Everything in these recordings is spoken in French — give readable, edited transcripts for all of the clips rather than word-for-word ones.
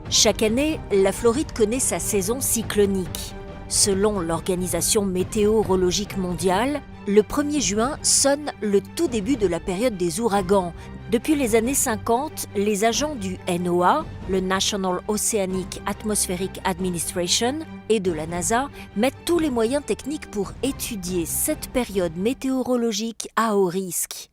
Chaque année, la Floride connaît sa saison cyclonique. Selon l'Organisation météorologique mondiale, le 1er juin sonne le tout début de la période des ouragans. Depuis les années 50, les agents du NOAA, le National Oceanic Atmospheric Administration, et de la NASA mettent tous les moyens techniques pour étudier cette période météorologique à haut risque.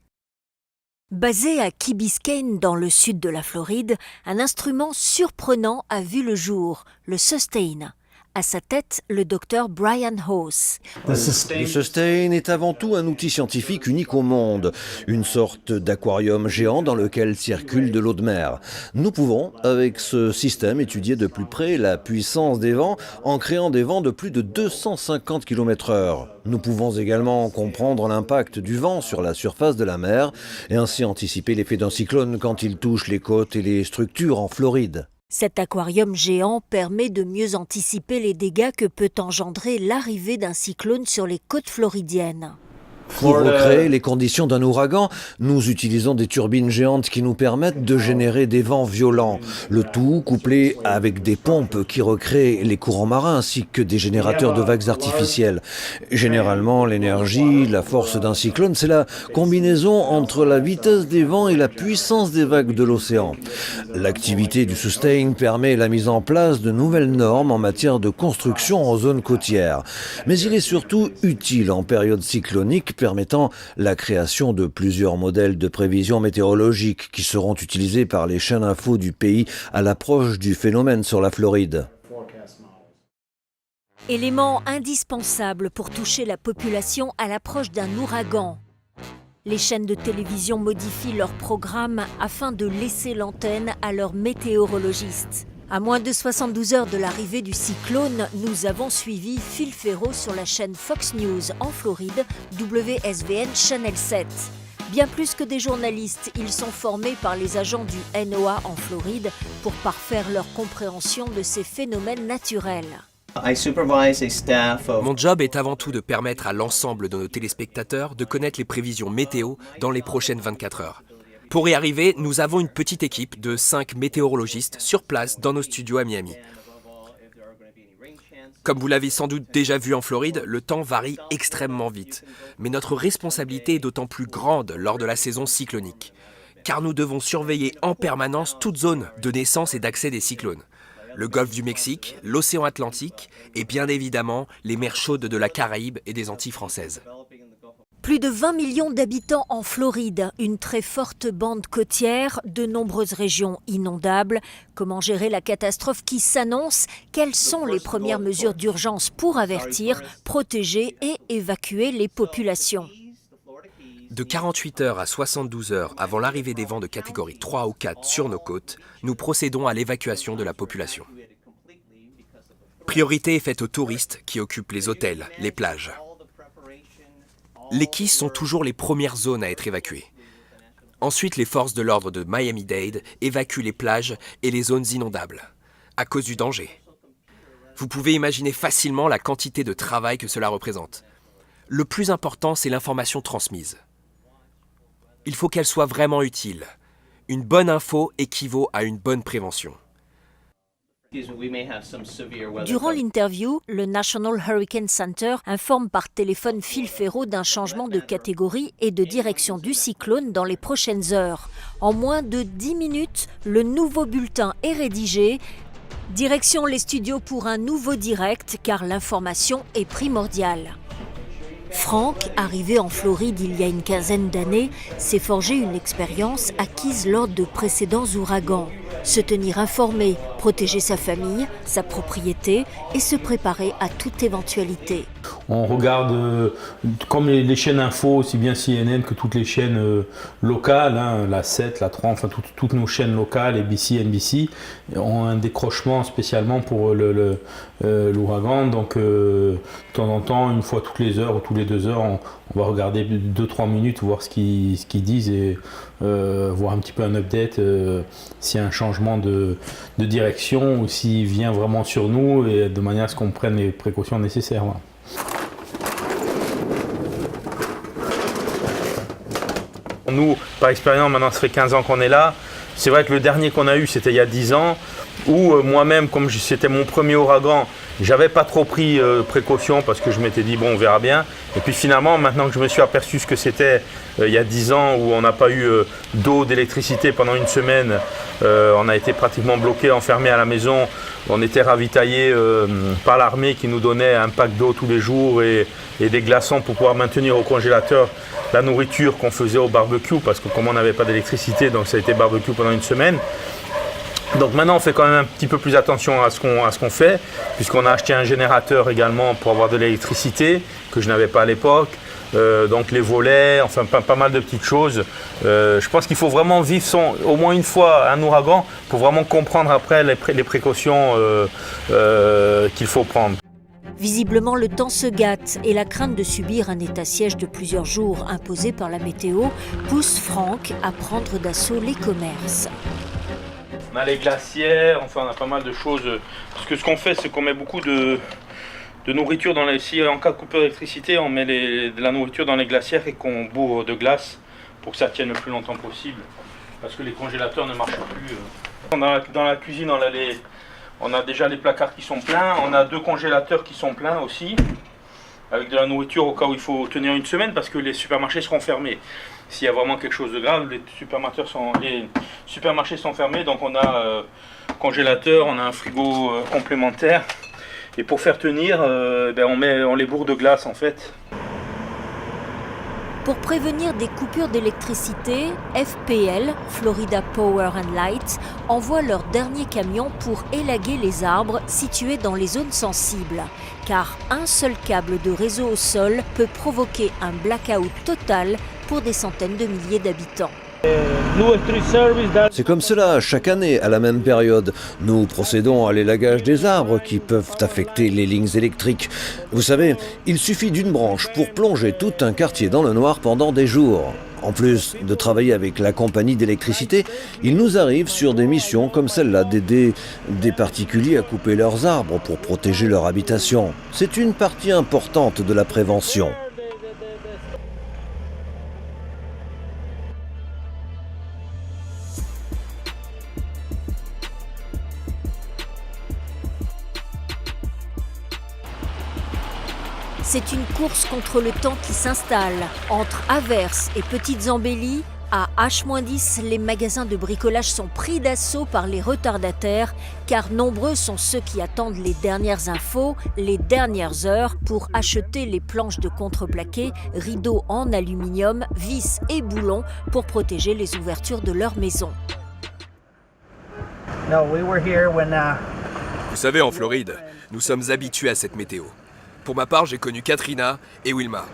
Basé à Key Biscayne dans le sud de la Floride, un instrument surprenant a vu le jour, le Sustain. À sa tête, le docteur Brian House. Le Sustain est avant tout un outil scientifique unique au monde, une sorte d'aquarium géant dans lequel circule de l'eau de mer. Nous pouvons, avec ce système, étudier de plus près la puissance des vents en créant des vents de plus de 250 km/h. Nous pouvons également comprendre l'impact du vent sur la surface de la mer et ainsi anticiper l'effet d'un cyclone quand il touche les côtes et les structures en Floride. Cet aquarium géant permet de mieux anticiper les dégâts que peut engendrer l'arrivée d'un cyclone sur les côtes floridiennes. Pour recréer les conditions d'un ouragan, nous utilisons des turbines géantes qui nous permettent de générer des vents violents. Le tout couplé avec des pompes qui recréent les courants marins ainsi que des générateurs de vagues artificielles. Généralement, l'énergie, la force d'un cyclone, c'est la combinaison entre la vitesse des vents et la puissance des vagues de l'océan. L'activité du Sustain permet la mise en place de nouvelles normes en matière de construction en zone côtière. Mais il est surtout utile en période cyclonique, permettant la création de plusieurs modèles de prévision météorologique qui seront utilisés par les chaînes info du pays à l'approche du phénomène sur la Floride. Élément indispensable pour toucher la population à l'approche d'un ouragan. Les chaînes de télévision modifient leur programme afin de laisser l'antenne à leurs météorologistes. À moins de 72 heures de l'arrivée du cyclone, nous avons suivi Phil Ferro sur la chaîne Fox News en Floride, WSVN Channel 7. Bien plus que des journalistes, ils sont formés par les agents du NOAA en Floride pour parfaire leur compréhension de ces phénomènes naturels. Mon job est avant tout de permettre à l'ensemble de nos téléspectateurs de connaître les prévisions météo dans les prochaines 24 heures. Pour y arriver, nous avons une petite équipe de 5 météorologistes sur place dans nos studios à Miami. Comme vous l'avez sans doute déjà vu en Floride, le temps varie extrêmement vite. Mais notre responsabilité est d'autant plus grande lors de la saison cyclonique. Car nous devons surveiller en permanence toute zone de naissance et d'accès des cyclones. Le golfe du Mexique, l'océan Atlantique et bien évidemment les mers chaudes de la Caraïbe et des Antilles françaises. Plus de 20 millions d'habitants en Floride, une très forte bande côtière, de nombreuses régions inondables. Comment gérer la catastrophe qui s'annonce? Quelles sont les premières mesures d'urgence pour avertir, protéger et évacuer les populations? De 48 heures à 72 heures avant l'arrivée des vents de catégorie 3 ou 4 sur nos côtes, nous procédons à l'évacuation de la population. Priorité est faite aux touristes qui occupent les hôtels, les plages. Les quays sont toujours les premières zones à être évacuées. Ensuite, les forces de l'ordre de Miami-Dade évacuent les plages et les zones inondables, à cause du danger. Vous pouvez imaginer facilement la quantité de travail que cela représente. Le plus important, c'est l'information transmise. Il faut qu'elle soit vraiment utile. Une bonne info équivaut à une bonne prévention. Durant l'interview, le National Hurricane Center informe par téléphone Phil Ferro d'un changement de catégorie et de direction du cyclone dans les prochaines heures. En moins de 10 minutes, le nouveau bulletin est rédigé. Direction les studios pour un nouveau direct car l'information est primordiale. Frank, arrivé en Floride il y a une quinzaine d'années, s'est forgé une expérience acquise lors de précédents ouragans. Se tenir informé, protéger sa famille, sa propriété et se préparer à toute éventualité. On regarde comme les chaînes info, aussi bien CNN que toutes les chaînes locales, hein, la 7, la 3, enfin toutes nos chaînes locales, ABC, NBC, ont un décrochement spécialement pour l'ouragan. Donc de temps en temps, une fois toutes les heures ou tous les 2 heures, on va regarder 2-3 minutes, voir ce qu'ils disent et voir un petit peu un update, s'il y a un changement de direction ou s'il vient vraiment sur nous, et de manière à ce qu'on prenne les précautions nécessaires. Voilà. Nous, par expérience, maintenant ça fait 15 ans qu'on est là, C'est vrai que le dernier qu'on a eu, c'était il y a 10 ans, où moi-même, comme c'était mon premier ouragan, j'avais pas trop pris précaution parce que je m'étais dit, bon, on verra bien. Et puis finalement, maintenant que je me suis aperçu ce que c'était il y a 10 ans, où on n'a pas eu d'eau, d'électricité pendant une semaine, on a été pratiquement bloqué, enfermé à la maison. On était ravitaillé par l'armée qui nous donnait un pack d'eau tous les jours et des glaçons pour pouvoir maintenir au congélateur la nourriture qu'on faisait au barbecue, parce que comme on n'avait pas d'électricité, donc ça a été barbecue pendant une semaine. Donc maintenant on fait quand même un petit peu plus attention à ce qu'on fait, puisqu'on a acheté un générateur également pour avoir de l'électricité, que je n'avais pas à l'époque. Donc les volets, enfin pas mal de petites choses. Je pense qu'il faut vraiment vivre au moins une fois un ouragan pour vraiment comprendre après les précautions qu'il faut prendre. Visiblement, le temps se gâte et la crainte de subir un état siège de plusieurs jours imposé par la météo pousse Franck à prendre d'assaut les commerces. On a les glacières, enfin on a pas mal de choses. Parce que ce qu'on fait, c'est qu'on met beaucoup de nourriture dans les... Si en cas de coupure d'électricité, on met de la nourriture dans les glacières et qu'on bourre de glace pour que ça tienne le plus longtemps possible. Parce que les congélateurs ne marchent plus. Dans la cuisine, on a déjà les placards qui sont pleins. On a 2 congélateurs qui sont pleins aussi, avec de la nourriture au cas où il faut tenir une semaine, parce que les supermarchés seront fermés. S'il y a vraiment quelque chose de grave, les supermarchés sont fermés, donc on a congélateur, on a un frigo complémentaire. Et pour faire tenir, on les bourre de glace en fait. Pour prévenir des coupures d'électricité, FPL, Florida Power and Light, envoie leur dernier camion pour élaguer les arbres situés dans les zones sensibles. Car un seul câble de réseau au sol peut provoquer un blackout total pour des centaines de milliers d'habitants. C'est comme cela chaque année à la même période. Nous procédons à l'élagage des arbres qui peuvent affecter les lignes électriques. Vous savez, il suffit d'une branche pour plonger tout un quartier dans le noir pendant des jours. En plus de travailler avec la compagnie d'électricité, il nous arrive sur des missions comme celle-là d'aider des particuliers à couper leurs arbres pour protéger leur habitation. C'est une partie importante de la prévention. C'est une course contre le temps qui s'installe. Entre averses et petites embellies, à H-10, les magasins de bricolage sont pris d'assaut par les retardataires, car nombreux sont ceux qui attendent les dernières infos, les dernières heures pour acheter les planches de contreplaqué, rideaux en aluminium, vis et boulons pour protéger les ouvertures de leur maison. Vous savez, en Floride, nous sommes habitués à cette météo. Pour ma part, j'ai connu Katrina et Wilma.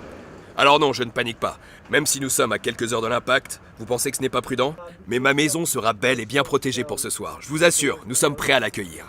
Alors non, je ne panique pas. Même si nous sommes à quelques heures de l'impact, vous pensez que ce n'est pas prudent? Mais ma maison sera belle et bien protégée pour ce soir. Je vous assure, nous sommes prêts à l'accueillir.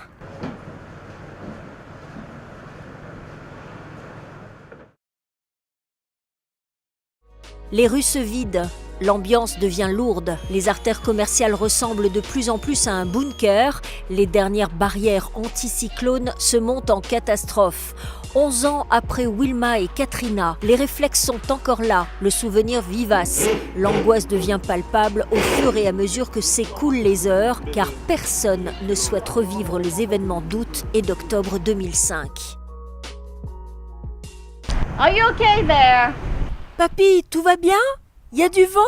Les rues se vident, l'ambiance devient lourde, les artères commerciales ressemblent de plus en plus à un bunker, les dernières barrières anticyclones se montent en catastrophe. 11 ans après Wilma et Katrina, les réflexes sont encore là, le souvenir vivace. L'angoisse devient palpable au fur et à mesure que s'écoulent les heures, car personne ne souhaite revivre les événements d'août et d'octobre 2005. Are you okay there? Papy, tout va bien? Y a du vent?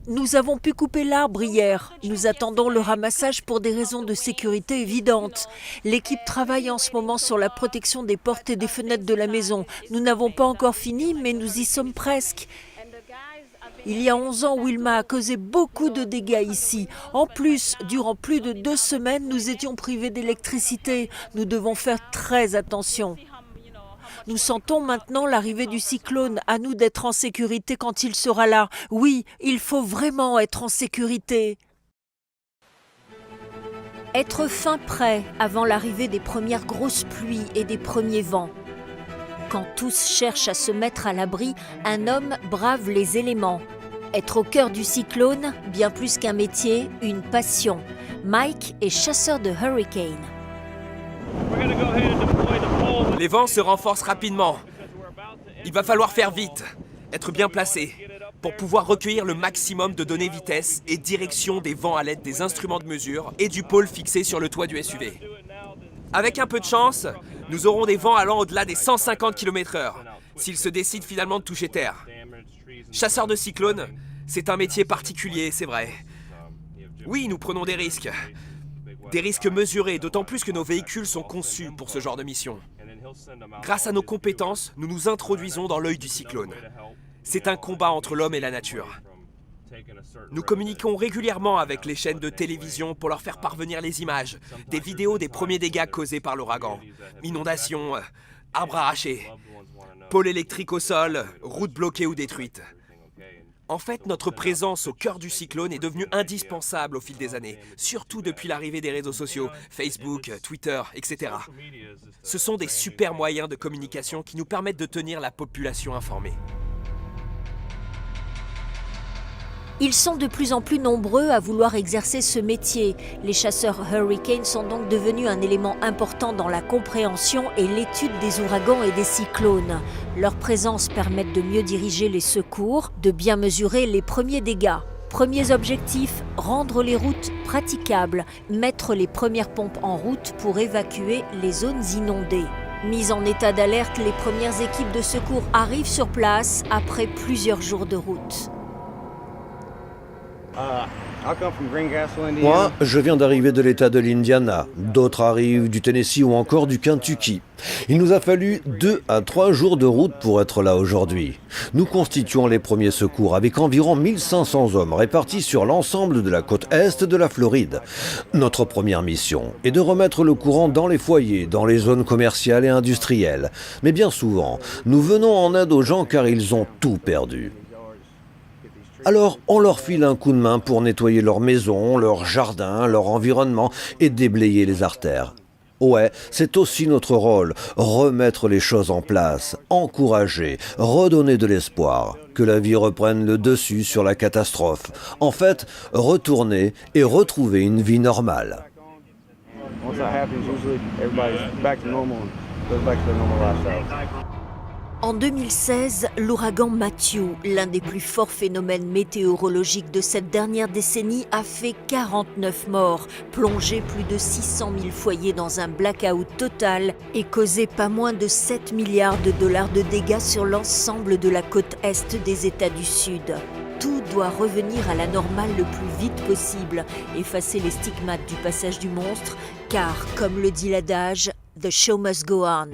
Nous avons pu couper l'arbre hier. Nous attendons le ramassage pour des raisons de sécurité évidentes. L'équipe travaille en ce moment sur la protection des portes et des fenêtres de la maison. Nous n'avons pas encore fini, mais nous y sommes presque. Il y a 11 ans, Wilma a causé beaucoup de dégâts ici. En plus, durant plus de 2 semaines, nous étions privés d'électricité. Nous devons faire très attention. Nous sentons maintenant l'arrivée du cyclone. À nous d'être en sécurité quand il sera là. Oui, il faut vraiment être en sécurité. Être fin prêt avant l'arrivée des premières grosses pluies et des premiers vents. Quand tous cherchent à se mettre à l'abri, un homme brave les éléments. Être au cœur du cyclone, bien plus qu'un métier, une passion. Mike est chasseur de hurricanes. Les vents se renforcent rapidement. Il va falloir faire vite, être bien placé, pour pouvoir recueillir le maximum de données vitesse et direction des vents à l'aide des instruments de mesure et du pôle fixé sur le toit du SUV. Avec un peu de chance, nous aurons des vents allant au-delà des 150 km/h, s'ils se décident finalement de toucher terre. Chasseur de cyclones, c'est un métier particulier, c'est vrai. Oui, nous prenons des risques. Des risques mesurés, d'autant plus que nos véhicules sont conçus pour ce genre de mission. Grâce à nos compétences, nous nous introduisons dans l'œil du cyclone. C'est un combat entre l'homme et la nature. Nous communiquons régulièrement avec les chaînes de télévision pour leur faire parvenir les images, des vidéos des premiers dégâts causés par l'ouragan. Inondations, arbres arrachés, pôles électriques au sol, routes bloquées ou détruites. En fait, notre présence au cœur du cyclone est devenue indispensable au fil des années, surtout depuis l'arrivée des réseaux sociaux, Facebook, Twitter, etc. Ce sont des super moyens de communication qui nous permettent de tenir la population informée. Ils sont de plus en plus nombreux à vouloir exercer ce métier. Les chasseurs Hurricane sont donc devenus un élément important dans la compréhension et l'étude des ouragans et des cyclones. Leur présence permet de mieux diriger les secours, de bien mesurer les premiers dégâts. Premiers objectifs, rendre les routes praticables, mettre les premières pompes en route pour évacuer les zones inondées. Mise en état d'alerte, les premières équipes de secours arrivent sur place après plusieurs jours de route. Moi, je viens d'arriver de l'État de l'Indiana. D'autres arrivent du Tennessee ou encore du Kentucky. Il nous a fallu 2 à 3 jours de route pour être là aujourd'hui. Nous constituons les premiers secours avec environ 1500 hommes répartis sur l'ensemble de la côte est de la Floride. Notre première mission est de remettre le courant dans les foyers, dans les zones commerciales et industrielles. Mais bien souvent, nous venons en aide aux gens car ils ont tout perdu. Alors, on leur file un coup de main pour nettoyer leur maison, leur jardin, leur environnement et déblayer les artères. Ouais, c'est aussi notre rôle, remettre les choses en place, encourager, redonner de l'espoir, que la vie reprenne le dessus sur la catastrophe. En fait, retourner et retrouver une vie normale. En 2016, l'ouragan Matthew, l'un des plus forts phénomènes météorologiques de cette dernière décennie, a fait 49 morts, plongé plus de 600 000 foyers dans un blackout total et causé pas moins de 7 milliards de dollars de dégâts sur l'ensemble de la côte est des États du Sud. Tout doit revenir à la normale le plus vite possible, effacer les stigmates du passage du monstre, car, comme le dit l'adage, « The show must go on ».